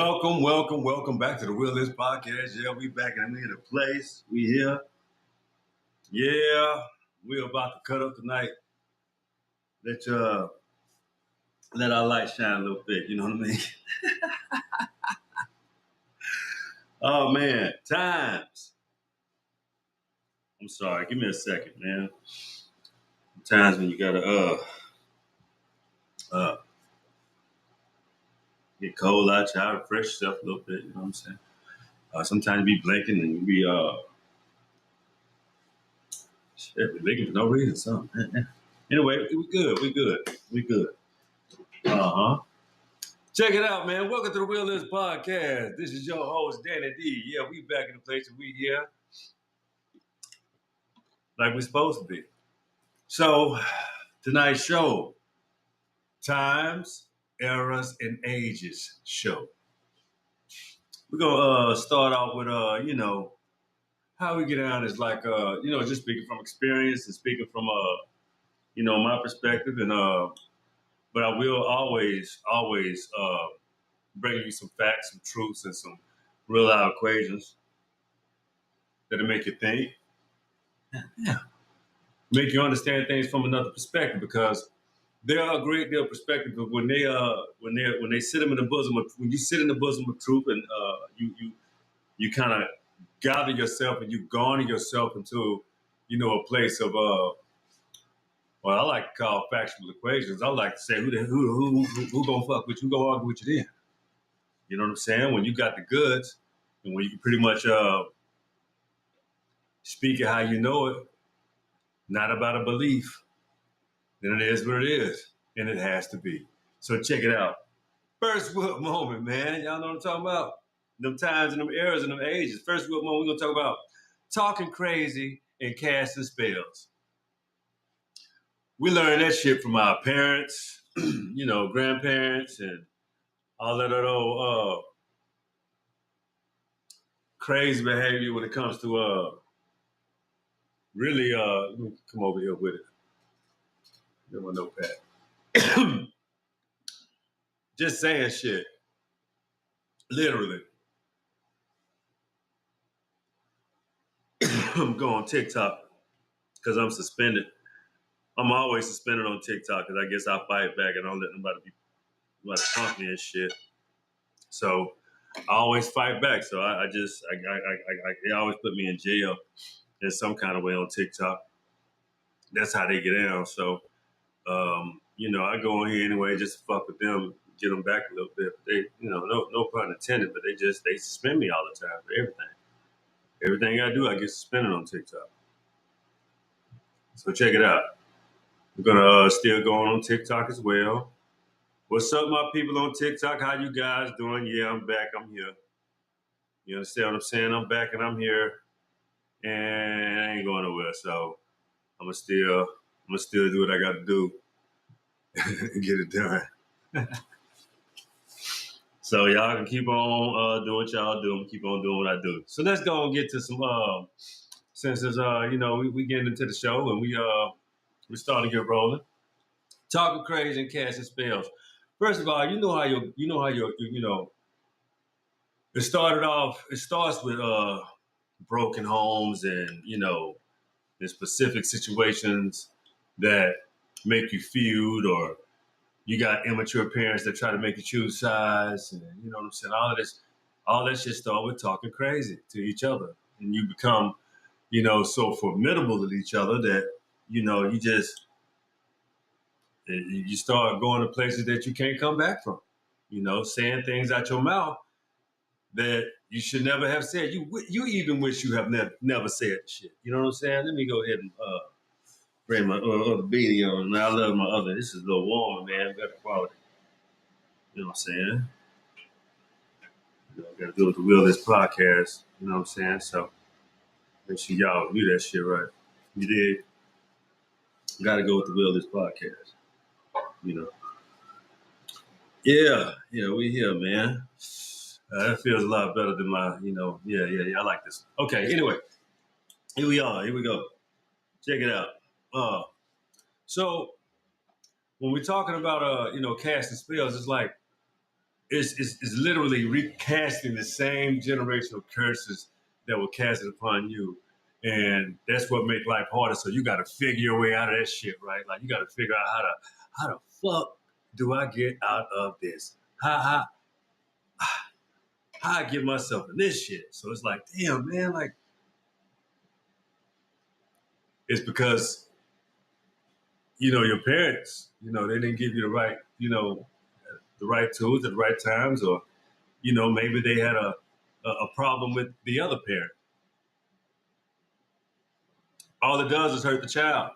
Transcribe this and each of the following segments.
Welcome back to the Will This Podcast. Yeah, we back and we in the place. We here. Yeah, we about to cut up tonight. Let our light shine a little bit. You know what I mean? Oh man, times. I'm sorry. Give me a second, man. Times when you gotta uh get cold out, try to refresh yourself a little bit. You know what I'm saying? Sometimes you be blinking and you be blinking for no reason. Something. Anyway, we good. We good. Uh huh. Check it out, man. Welcome to the Real List Podcast. This is your host, Danny D. Yeah, we back in the place and we here like we're supposed to be. So, tonight's show, Times, Eras, and Ages show. We're going to start off with, how we get down is like, just speaking from experience and speaking from, my perspective. But I will always bring you some facts, some truths, and some real life equations that'll make you think. Yeah. Make you understand things from another perspective because there are a great deal of perspective. But when they sit them in the bosom of when you sit in the bosom of truth and you kind of gather yourself and you garner yourself into a place of what I like to call factual equations. I like to say who gonna fuck with you, who gonna argue with you then. You know what I'm saying? When you got the goods and when you can pretty much speak it how you know it, not about a belief, then it is what it is. And it has to be. So check it out. First world moment, man. Y'all know what I'm talking about? Them times and them eras and them ages. First world moment, we're going to talk about talking crazy and casting spells. We learned that shit from our parents, grandparents, and all that other old crazy behavior when it comes to really, let me come over here with it. Get my notepad. Just saying shit. Literally. I'm going TikTok because I'm suspended. I'm always suspended on TikTok because I guess I fight back and I don't let nobody punk me and shit. So I always fight back. So they always put me in jail in some kind of way on TikTok. That's how they get down. So, I go on here anyway just to fuck with them, get them back a little bit. But they, no pun intended, but they suspend me all the time for everything. Everything I do, I get suspended on TikTok. So check it out. We're gonna still go on TikTok as well. What's up, my people on TikTok? How you guys doing? Yeah, I'm back. I'm here. You understand what I'm saying? I'm back and I'm here, and I ain't going nowhere. So I'm gonna still do what I got to do and get it done. So y'all can keep on doing what y'all do. Keep on doing what I do. So let's go and get to some. Since there's we getting into the show and we starting to get rolling. Talking crazy and casting spells. First of all, it started off. It starts with broken homes and in specific situations that make you feud, or you got immature parents that try to make you choose sides, and you know what I'm saying. All that shit started with talking crazy to each other, and you become so formidable with each other that you start going to places that you can't come back from. Saying things out your mouth that you should never have said. You even wish you have never said shit. You know what I'm saying? Let me go ahead and bring my other beanie on. Now I love my other. This is a little warmer, man. Better quality. You know what I'm saying? I got to do with the Will This Podcast. You know what I'm saying? So make sure y'all do that shit right. You did. Got to go with the Will This Podcast. Yeah, we here, man. That feels a lot better than my, yeah. I like this. Okay, anyway, here we are. Here we go. Check it out. So when we're talking about, casting spells, it's like is literally recasting the same generational curses that were casted upon you. And that's what make life harder. So you got to figure your way out of that shit, right? Like you got to figure out how the fuck do I get out of this? How I get myself in this shit? So it's like, damn, man, like it's because your parents, they didn't give you the right, the right tools at the right times, or maybe they had a problem with the other parent. All it does is hurt the child.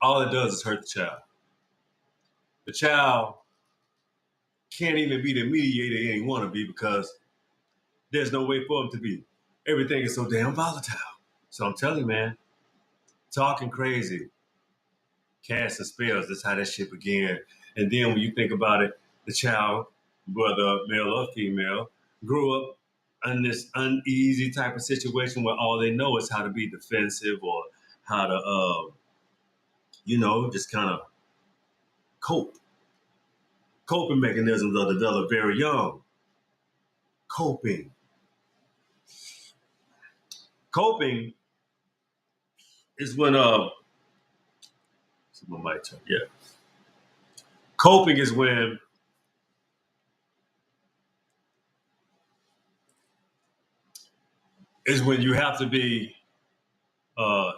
All it does is hurt the child. The child can't even be the mediator he ain't want to be because there's no way for him to be. Everything is so damn volatile. So I'm telling you, man, talking crazy, casting spells, that's how that shit began. And then when you think about it, the child, whether male or female, grew up in this uneasy type of situation where all they know is how to be defensive or how to, just kind of cope. Coping mechanisms are developed very young. Coping. Coping is when my turn. Yeah. Coping is when you have to be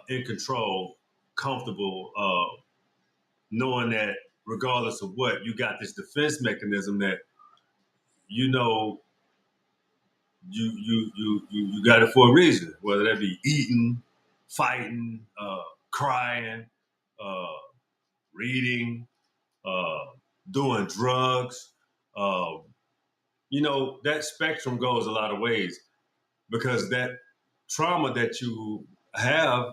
in control, comfortable, knowing that regardless of what, you got this defense mechanism that you know you got it for a reason, whether that be eating, fighting, crying, uh, reading, uh, doing drugs. Uh, that spectrum goes a lot of ways because that trauma that you have,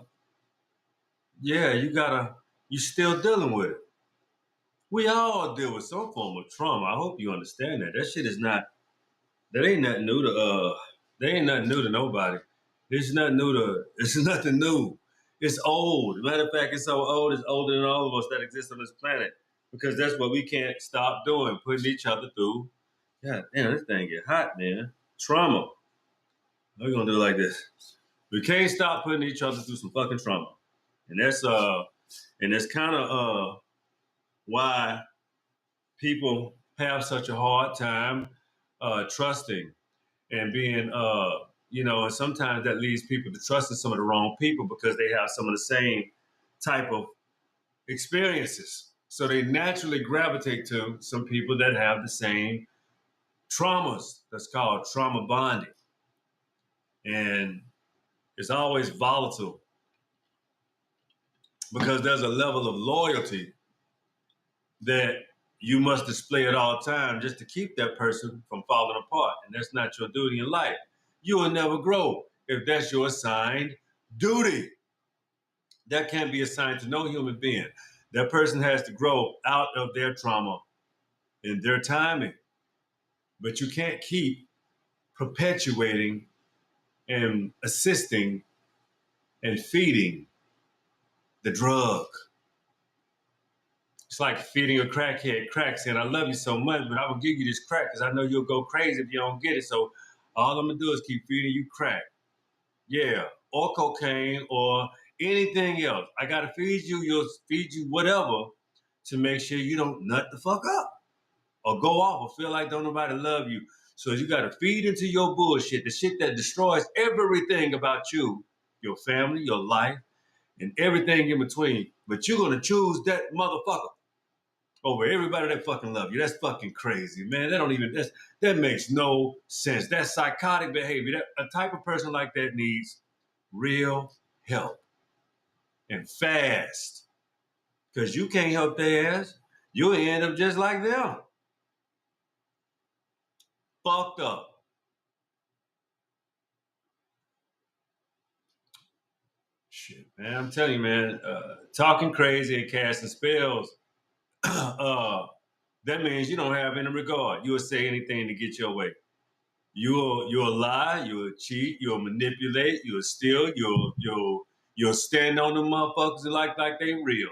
yeah, you still dealing with it. We all deal with some form of trauma. I hope you understand that. That shit is not, that ain't nothing new to, that ain't nothing new to nobody. It's nothing new. It's old. Matter of fact, it's so old, it's older than all of us that exist on this planet because that's what we can't stop doing, putting each other through. God damn, this thing get hot, man. Trauma. We're gonna do it like this. We can't stop putting each other through some fucking trauma. And that's kind of why people have such a hard time trusting and being, and sometimes that leads people to trusting some of the wrong people because they have some of the same type of experiences. So they naturally gravitate to some people that have the same traumas. That's called trauma bonding. And it's always volatile because there's a level of loyalty that you must display at all times just to keep that person from falling apart. And that's not your duty in life. You will never grow if that's your assigned duty. That can't be assigned to no human being. That person has to grow out of their trauma in their timing. But you can't keep perpetuating and assisting and feeding the drug. It's like feeding a crackhead crack, saying, I love you so much, but I will give you this crack because I know you'll go crazy if you don't get it. So all I'm going to do is keep feeding you crack. Yeah, or cocaine or anything else. I got to feed you whatever to make sure you don't nut the fuck up or go off or feel like don't nobody love you. So you got to feed into your bullshit, the shit that destroys everything about you, your family, your life, and everything in between. But you're going to choose that motherfucker over everybody that fucking love you. That's fucking crazy, man. That makes no sense. That's psychotic behavior. A type of person like that needs real help and fast. Because you can't help their ass. You'll end up just like them. Fucked up. Shit, man. I'm telling you, man, talking crazy and casting spells, that means you don't have any regard. You'll say anything to get your way. You'll lie, you'll cheat, you'll manipulate, you'll steal, you'll stand on the motherfuckers like they real,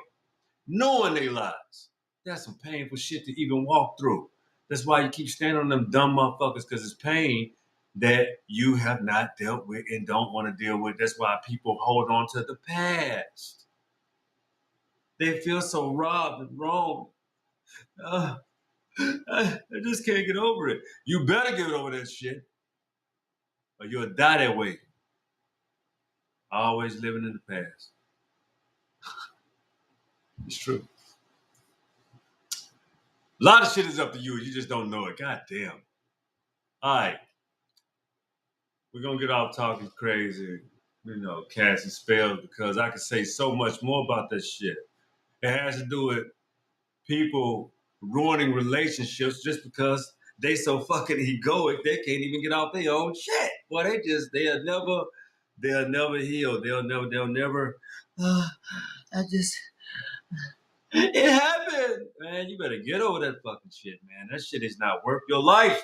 knowing they lies. That's some painful shit to even walk through. That's why you keep standing on them dumb motherfuckers, because it's pain that you have not dealt with and don't want to deal with. That's why people hold on to the past. They feel so robbed and wrong. Uh, I just can't get over it. You better get over that shit, or you'll die that way. Always living in the past. It's true. A lot of shit is up to you. You just don't know it. God damn. All right. We're going to get off talking crazy, casting spells, because I could say so much more about this shit. It has to do with people ruining relationships just because they so fucking egoic they can't even get off their own shit. Well, they'll never heal. They'll never. I just, it happened, man. You better get over that fucking shit, man. That shit is not worth your life.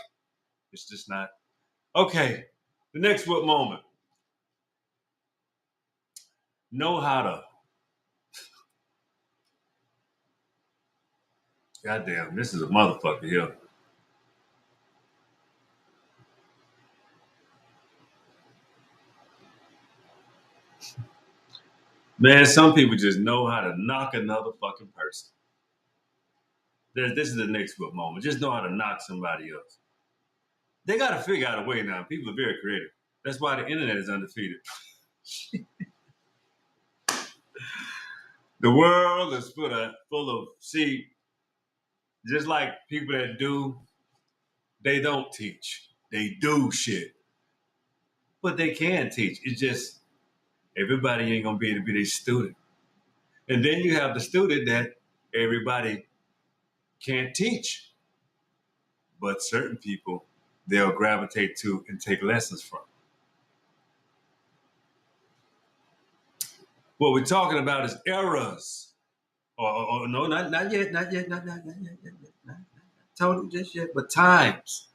It's just not. Okay, the next what moment? Know how to. Goddamn, this is a motherfucker here. Man, some people just know how to knock another fucking person. This is the next good moment. Just know how to knock somebody else. They got to figure out a way now. People are very creative. That's why the internet is undefeated. The world is full of, see, just like people that do, they don't teach. They do shit. But they can teach. It's just everybody ain't going to be able to be their student. And then you have the student that everybody can't teach. But certain people, they'll gravitate to and take lessons from. What we're talking about is eras. Or no, not yet, not yet, not yet, not totally just yet, but times.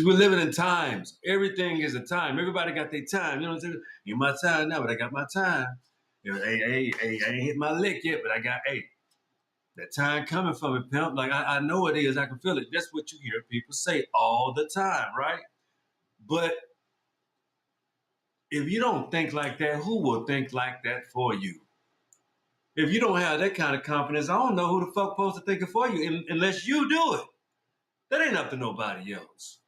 We're living in times. Everything is a time. Everybody got their time. You know what I'm saying? Ain't my time now, but I got my time. I ain't hit my lick yet, but I got, that time coming from me, pimp. Like, I know it is. I can feel it. That's what you hear people say all the time, right? But if you don't think like that, who will think like that for you? If you don't have that kind of confidence, I don't know who the fuck supposed to think it for you unless you do it. That ain't up to nobody else.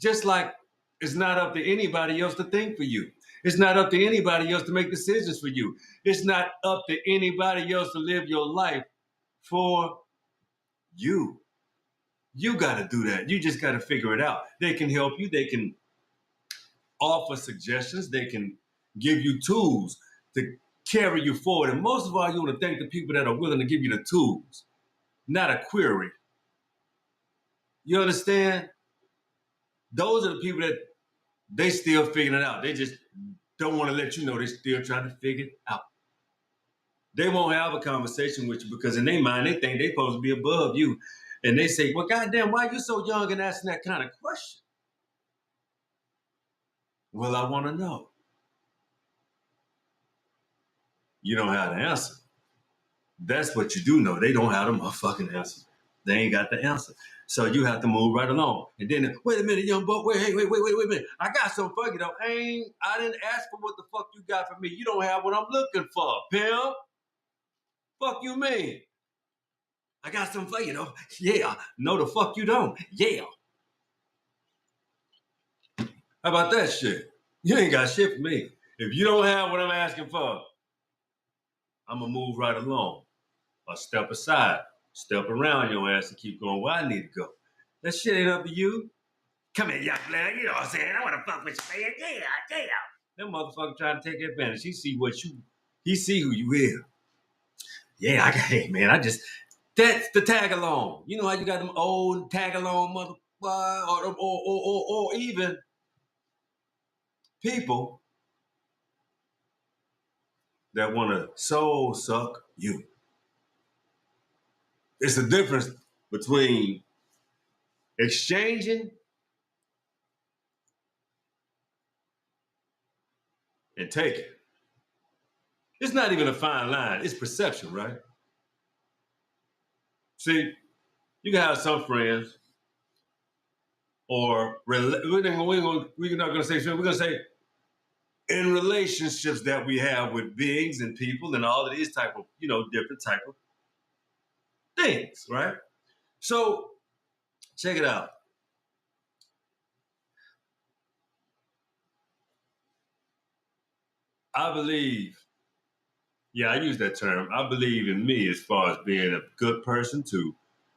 Just like it's not up to anybody else to think for you. It's not up to anybody else to make decisions for you. It's not up to anybody else to live your life for you. You got to do that. You just got to figure it out. They can help you. They can offer suggestions. They can give you tools to carry you forward. And most of all, you want to thank the people that are willing to give you the tools, not a query. You understand? Those are the people that they still figuring it out. They just don't want to let you know they're still trying to figure it out. They won't have a conversation with you because in their mind, they think they're supposed to be above you. And they say, well, goddamn, why are you so young and asking that kind of question? Well, I want to know. You don't have the answer. That's what you do know. They don't have the motherfucking answer. They ain't got the answer. So you have to move right along. And then, wait a minute, young buck, wait a minute. I got something for you though. I didn't ask for what the fuck you got for me. You don't have what I'm looking for, pimp. Fuck you mean? I got something for you though. Yeah. No, the fuck you don't. Yeah. How about that shit? You ain't got shit for me. If you don't have what I'm asking for, I'm gonna move right along. Or step aside, step around your ass and keep going where I need to go. That shit ain't up to you. Come here, young lad. You know what I'm saying? I want to fuck with you, man. Yeah. That motherfucker trying to take advantage. He see who you is. Yeah, hey, man, that's the tag along. You know how you got them old tag along motherfucker, or even people that want to soul suck you. It's the difference between exchanging and taking. It's not even a fine line. It's perception, right? See, You can have some friends, or we're not going to say friends. We're going to say in relationships that we have with beings and people and all of these type of different type of things, right? So check it out. I believe, yeah, I use that term. I believe in me as far as being a good person to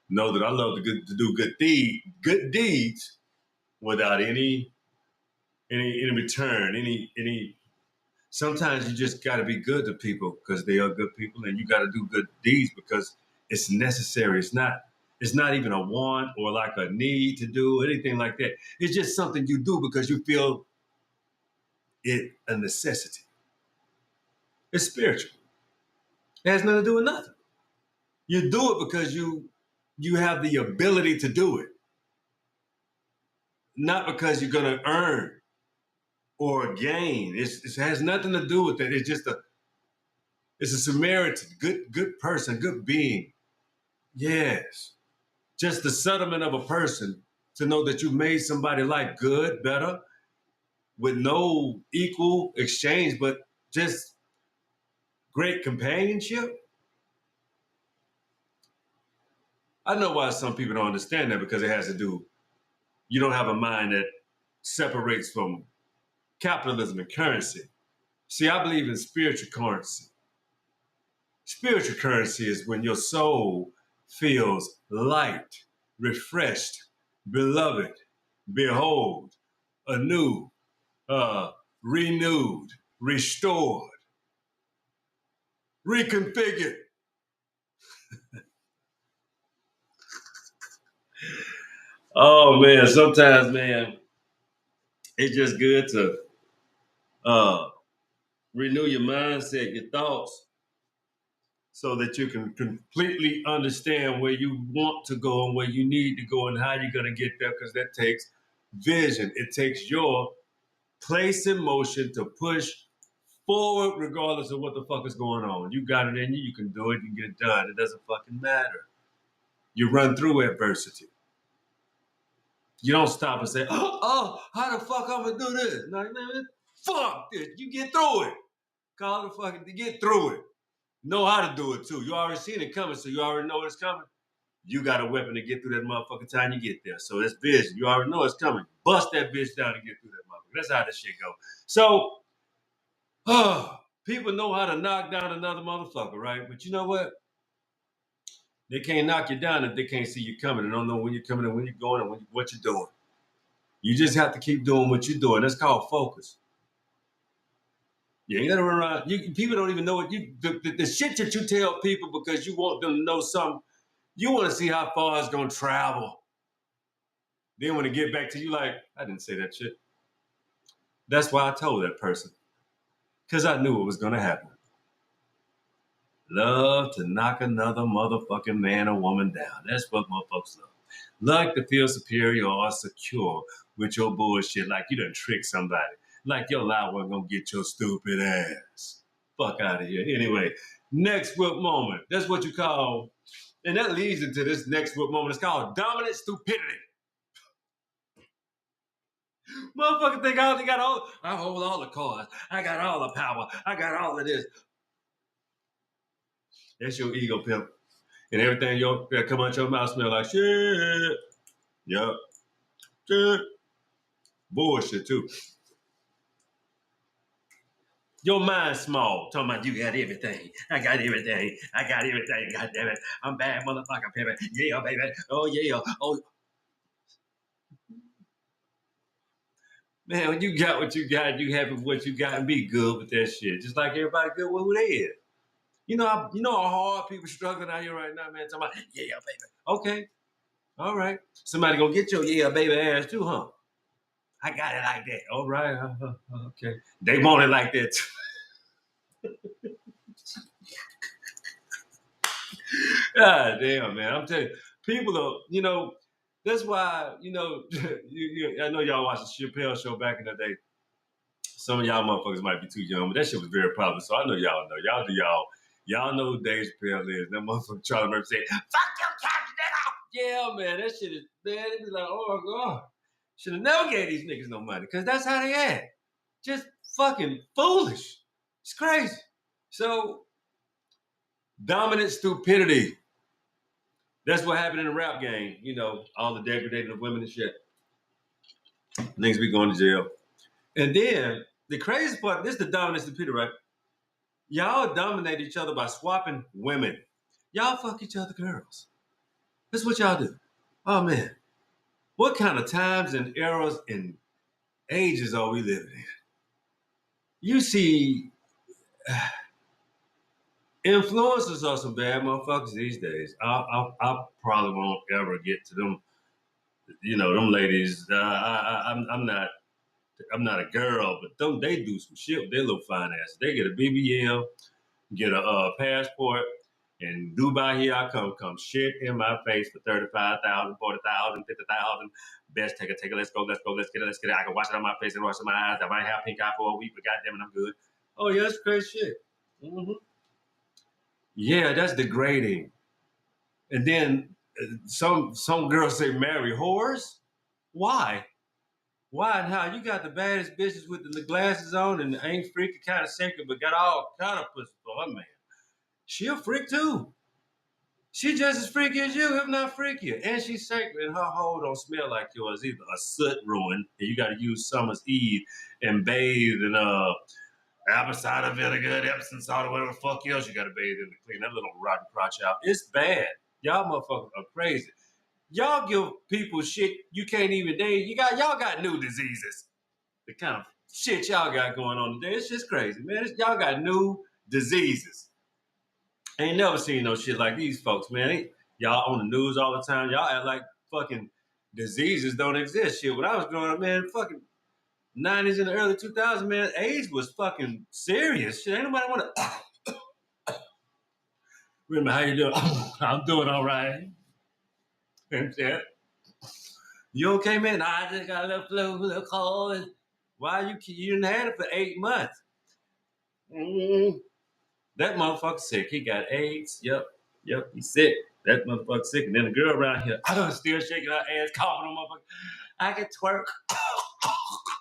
know that I love to do good deeds without any return, any. Sometimes you just got to be good to people because they are good people, and you got to do good deeds because it's necessary. It's not even a want or like a need to do anything like that. It's just something you do because you feel it a necessity. It's spiritual. It has nothing to do with nothing. You do it because you have the ability to do it, not because you're gonna earn or gain. It has nothing to do with that. It's a Samaritan, good person, good being. Yes, just the settlement of a person to know that you made somebody life good, better, with no equal exchange, but just great companionship. I know why some people don't understand that because it has to do. You don't have a mind that separates from capitalism and currency. See, I believe in spiritual currency. Spiritual currency is when your soul feels light, refreshed, beloved, behold, anew, renewed, restored, reconfigured. Oh man, sometimes man, it's just good to uh, renew your mindset, your thoughts, so that you can completely understand where you want to go and where you need to go and how you're going to get there because that takes vision. It takes your place in motion to push forward regardless of what the fuck is going on. You got it in you, you can do it, you can get it done. It doesn't fucking matter. You run through adversity. You don't stop and say, oh, how the fuck I'm gonna do this? No, man, fuck this. You get through it. Call the fucking to get through it. Know how to do it too. You already seen it coming, so you already know it's coming. You got a weapon to get through that motherfucking time you get there. So that's vision. You already know it's coming. Bust that bitch down and get through that motherfucker. That's how this shit go. So, people know how to knock down another motherfucker, right? But you know what? They can't knock you down if they can't see you coming. They don't know when you're coming and when you're going and what you're doing. You just have to keep doing what you're doing. That's called focus. Yeah, you gotta run around. People don't even know what the shit that you tell people because you want them to know something. You want to see how far it's gonna travel. Then when it get back to you, like I didn't say that shit. That's why I told that person because I knew it was gonna happen. Love to knock another motherfucking man or woman down. That's what motherfuckers love. Like to feel superior or secure with your bullshit, like you done tricked somebody. Like your lie wasn't gonna get your stupid ass. Fuck out of here. Anyway, next whip moment. That's what you call, and that leads into this next whip moment. It's called dominant stupidity. Motherfucker think I only got I hold all the cards. I got all the power. I got all of this. That's your ego pimp. And everything that come out your mouth smell like shit. Yep. Shit. Bullshit too. Your mind small. Talking about you got everything. I got everything. I got everything. God damn it. I'm bad motherfucker, baby. Yeah, baby. Oh yeah. Oh man, when you got what you got, you happy with what you got and be good with that shit. Just like everybody good with who they is. You know how hard people struggling out here right now, man. Talking about, yeah, baby. Okay. All right. Somebody gonna get your yeah, baby ass too, huh? I got it like that. All right. Okay. They want it like that too. God damn, man. I'm telling you, people are, that's why, I know y'all watched the Chappelle show back in the day. Some of y'all motherfuckers might be too young, but that shit was very popular. So I know y'all know. Y'all do y'all. Y'all know who Dave Chappelle is. That motherfucker Charlie Murphy said, fuck your couch, nigga. Yeah, man, that shit is, man, it be like, oh my God. Should have never gave these niggas no money, because that's how they act. Just fucking foolish. It's crazy. So, dominant stupidity. That's what happened in the rap game. You know, all the degradation of women and shit. Niggas be going to jail. And then, the crazy part, this is the dominant stupidity, right? Y'all dominate each other by swapping women. Y'all fuck each other girls. That's what y'all do. Oh, man. What kind of times and eras and ages are we living in? You see, influencers are some bad motherfuckers these days. I probably won't ever get to them. You know, them ladies. I'm not a girl, but them they do some shit with their little fine ass. They get a BBL, get a passport, and Dubai here I come shit in my face for 35,000, 40,000, 50,000. Best take it, let's go, let's get it. I can wash it on my face and wash it on my eyes. I might have pink eye for a week, but goddamn it, I'm good. Oh yeah, that's crazy shit. Mm-hmm. Yeah, that's degrading. And then some girls say marry whores. Why? Why and how? You got the baddest bitches with the glasses on and ain't freaky kind of sacred, but got all kind of pussy for her man. She a freak too. She just as freaky as you, if not freakier. And she's sacred, and her hole don't smell like yours either. A soot ruin, and you got to use Summer's Eve and bathe in apple cider vinegar, Epsom salt, or whatever the fuck else you got to bathe in to clean that little rotten crotch out. It's bad. Y'all motherfuckers are crazy. Y'all give people shit you can't even date. Y'all got new diseases. The kind of shit y'all got going on today, it's just crazy, man. Y'all got new diseases. Ain't never seen no shit like these folks, man. Y'all on the news all the time. Y'all act like fucking diseases don't exist. Shit, when I was growing up, man, fucking 90s and the early 2000s, man, AIDS was fucking serious. Shit, ain't nobody want to. Remember how you doing? I'm doing all right. And shit. You okay, man? Nah, I just got a little flu, a little cold. Why you didn't have it for 8 months? Mm-hmm. That motherfucker sick. He got AIDS. Yep, he's sick. That motherfucker sick. And then the girl around here, still shaking her ass, coughing on motherfucker. I can twerk.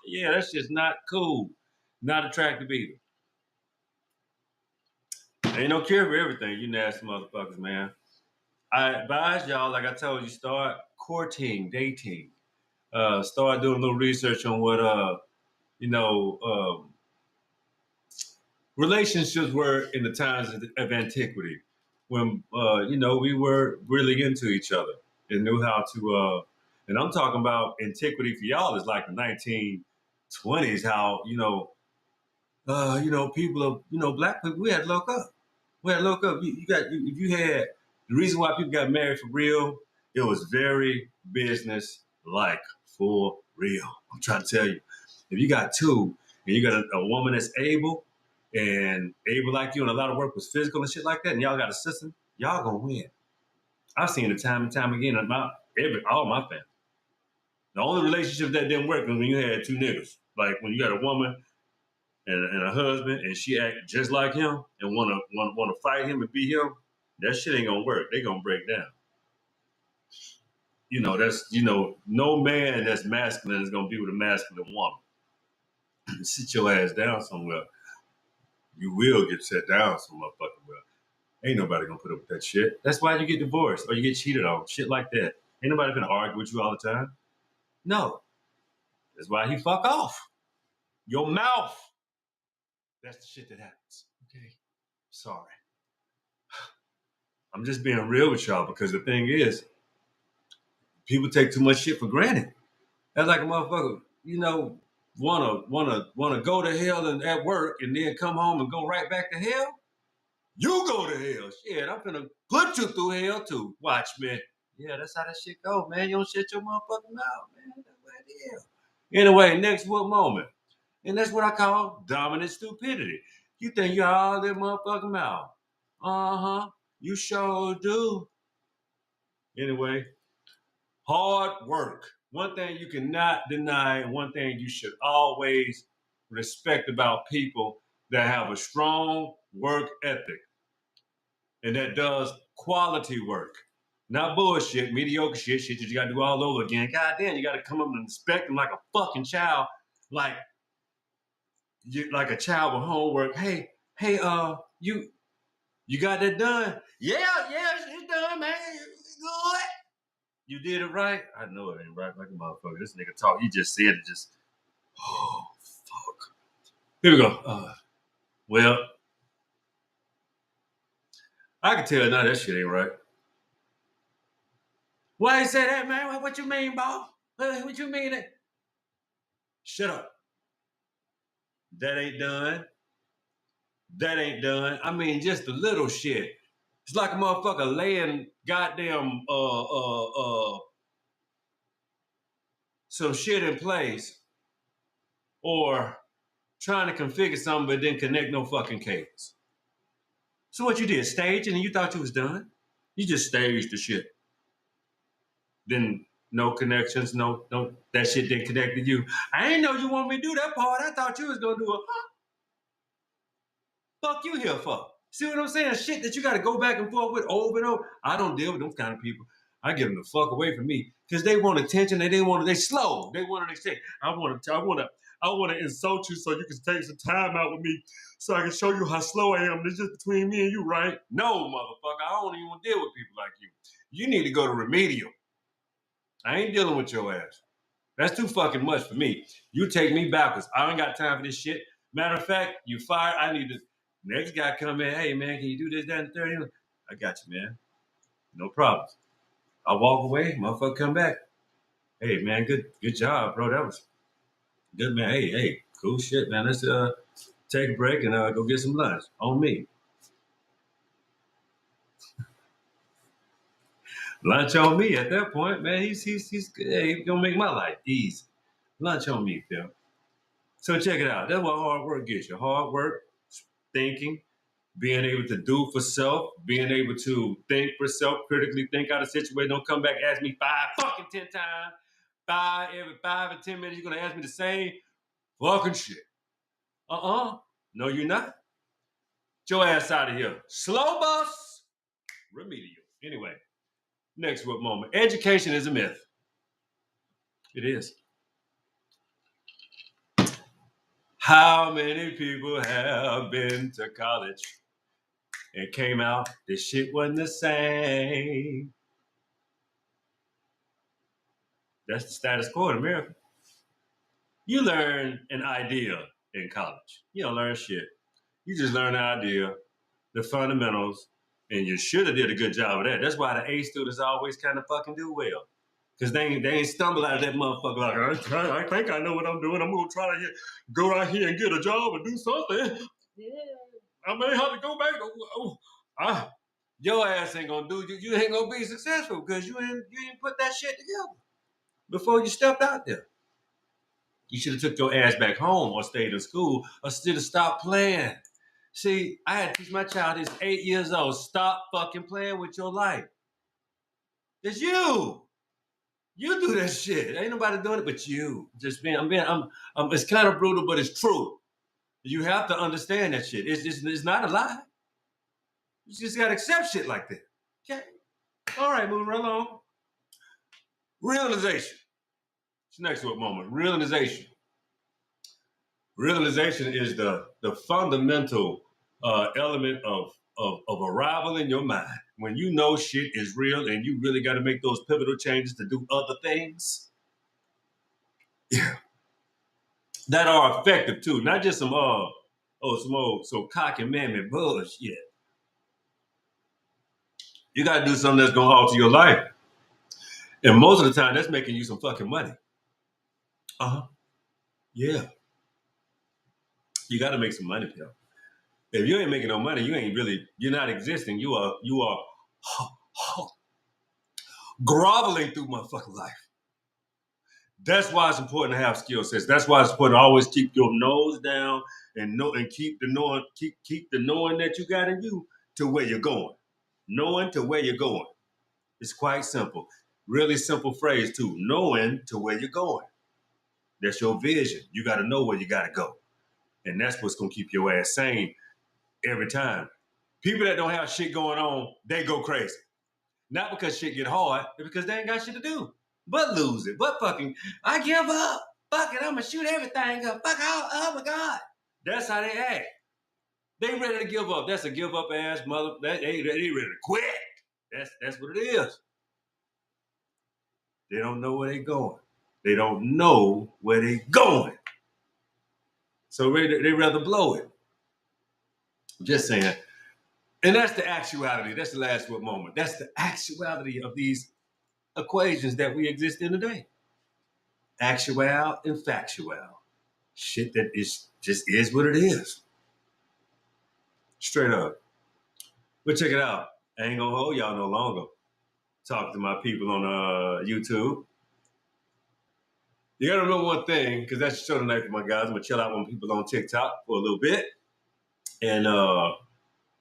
Yeah, that's just not cool. Not attractive either. Ain't no cure for everything, you nasty motherfuckers, man. I advise y'all, like I told you, start courting, dating. Start doing a little research on what you know, relationships were in the times of antiquity, when we were really into each other and knew how to. And I'm talking about antiquity for y'all is like the 1920s. How people of black people, we had to look up. We had to look up. If you had the reason why people got married for real, it was very business like, for real. I'm trying to tell you, if you got two and you got a woman that's able like you, and a lot of work was physical and shit like that, and y'all got a system, y'all gonna win. I've seen it time and time again in all my family. The only relationship that didn't work was when you had two niggas. Like when you got a woman and a husband, and she act just like him and wanna fight him and beat him. That shit ain't gonna work. They gonna break down. That's no man that's masculine is gonna be with a masculine woman. Sit your ass down somewhere. You will get set down some motherfucking well. Ain't nobody gonna put up with that shit. That's why you get divorced or you get cheated on. Shit like that. Ain't nobody gonna argue with you all the time. No. That's why he fuck off. Your mouth. That's the shit that happens. Okay. Sorry. I'm just being real with y'all because the thing is, people take too much shit for granted. That's like a motherfucker, wanna go to hell and at work and then come home and go right back to hell. You go to hell. Shit, I'm finna put you through hell too. Watch me. Yeah, that's how that shit go, man. You don't shut your motherfucking mouth, man. That's what it is. Anyway, next what moment? And that's what I call dominant stupidity. You think you're all that motherfucking mouth. Uh-huh. You sure do. Anyway, hard work. One thing you cannot deny, and one thing you should always respect about people that have a strong work ethic and that does quality work. Not bullshit, mediocre shit that you got to do all over again. God damn, you got to come up and inspect them like a fucking child, like like a child with homework. Hey, you got that done? Yeah, it's done, man. It's good. You did it right. I know it ain't right, like a motherfucker. This nigga talk. He just said it. Just oh fuck. Here we go. Well, I can tell now that shit ain't right. Why you say that, man? What you mean, boss? What you mean? That? Shut up. That ain't done. That ain't done. I mean, just the little shit. It's like a motherfucker laying goddamn some shit in place or trying to configure something but didn't connect no fucking cables. So what you did, stage and you thought you was done? You just staged the shit. Then no connections, no, that shit didn't connect to you. I ain't know you want me to do that part. I thought you was gonna do it. Fuck you here for? See what I'm saying? Shit that you got to go back and forth with over and over. I don't deal with those kind of people. I get them the fuck away from me because they want attention. They slow. They want to say, I want to insult you so you can take some time out with me so I can show you how slow I am. It's just between me and you, right? No, motherfucker. I don't even want to deal with people like you. You need to go to remedial. I ain't dealing with your ass. That's too fucking much for me. You take me backwards. I ain't got time for this shit. Matter of fact, you fired. I need to. Next guy come in. Hey man, can you do this, that, and the third? I got you, man. No problems. I walk away. Motherfucker, come back. Hey man, good job, bro. That was good, man. Hey, cool shit, man. Let's take a break and go get some lunch. On me. Lunch on me at that point, man. He's gonna make my life easy. Lunch on me, Phil. So check it out. That's what hard work gets you. Hard work, thinking, being able to do for self, being able to think for self, critically think out of situation. Don't come back and ask me 10 times. Every 5 or 10 minutes, you're gonna ask me the same fucking shit. No, you're not. Get your ass out of here. Slow bus, remedial. Anyway, next what moment. Education is a myth. It is. How many people have been to college and came out? The shit wasn't the same. That's the status quo in America. You learn an idea in college. You don't learn shit. You just learn the idea, the fundamentals, and you should have did a good job of that. That's why the A students always kind of fucking do well. Because they ain't stumble out of that motherfucker like, I think I know what I'm doing. I'm going to try to go out here and get a job and do something. Yeah. I may have to go back. Your ass ain't going to do, you ain't going to be successful because you ain't put that shit together before you stepped out there. You should have took your ass back home or stayed in school or should have stopped playing. See, I had to teach my child who's 8 years old, stop fucking playing with your life. It's you. You do that shit. Ain't nobody doing it but you. It's kind of brutal, but it's true. You have to understand that shit. It's not a lie. You just gotta accept shit like that. Okay? All right, moving right along. Realization. It's next to it moment. Realization. Realization is the fundamental element of arrival in your mind. When you know shit is real and you really got to make those pivotal changes to do other things, yeah, that are effective too. Not just some cocky mammy bullshit. You got to do something that's gonna alter your life, and most of the time, that's making you some fucking money. Yeah, you got to make some money, pal. If you ain't making no money, you're not existing. You are groveling through my fucking life. That's why it's important to have skill sets. That's why it's important to always keep your nose down and keep the knowing that you got in you to where you're going. Knowing to where you're going. It's quite simple. Really simple phrase too. Knowing to where you're going. That's your vision. You got to know where you got to go. And that's what's going to keep your ass sane every time. People that don't have shit going on, they go crazy. Not because shit get hard, but because they ain't got shit to do. But lose it. But fucking, I give up. Fuck it, I'm gonna shoot everything up. Fuck out. Oh my God. That's how they act. They ready to give up. That's a give up ass mother. They ready to quit. That's what it is. They don't know where they going. They don't know where they going. So they rather blow it. I'm just saying. And that's the actuality. That's the last word moment. That's the actuality of these equations that we exist in today. Actual and factual. Shit that is just is what it is. Straight up. But check it out. I ain't gonna hold y'all no longer. Talk to my people on YouTube. You gotta remember one thing, because that's the show tonight for my guys. I'm gonna chill out with people on TikTok for a little bit. And I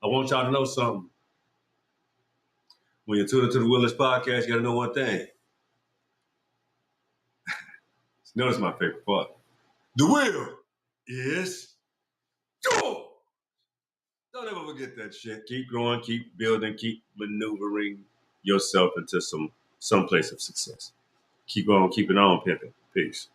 want y'all to know something. When you tune into the Willis podcast, you gotta know one thing. Notice my favorite part. The will is yours. Don't ever forget that shit. Keep growing, keep building, keep maneuvering yourself into some place of success. Keep on, keep it on, pimping. Peace.